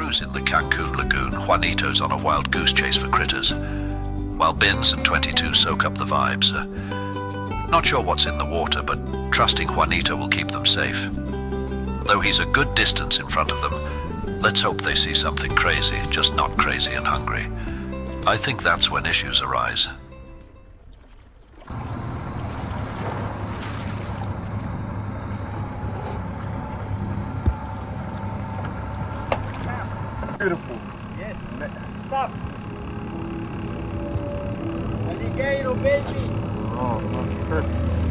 canoes in the Cancun lagoon, Juanito's on a wild goose chase for critters, while Bins and 22 soak up the vibes. Not sure what's in the water, but trusting Juanito will keep them safe. Though he's a good distance in front of them, let's hope they see something crazy, just not crazy and hungry. I think that's when issues arise. Beautiful. Yes. Stop. Alligator, baby. Oh, perfect.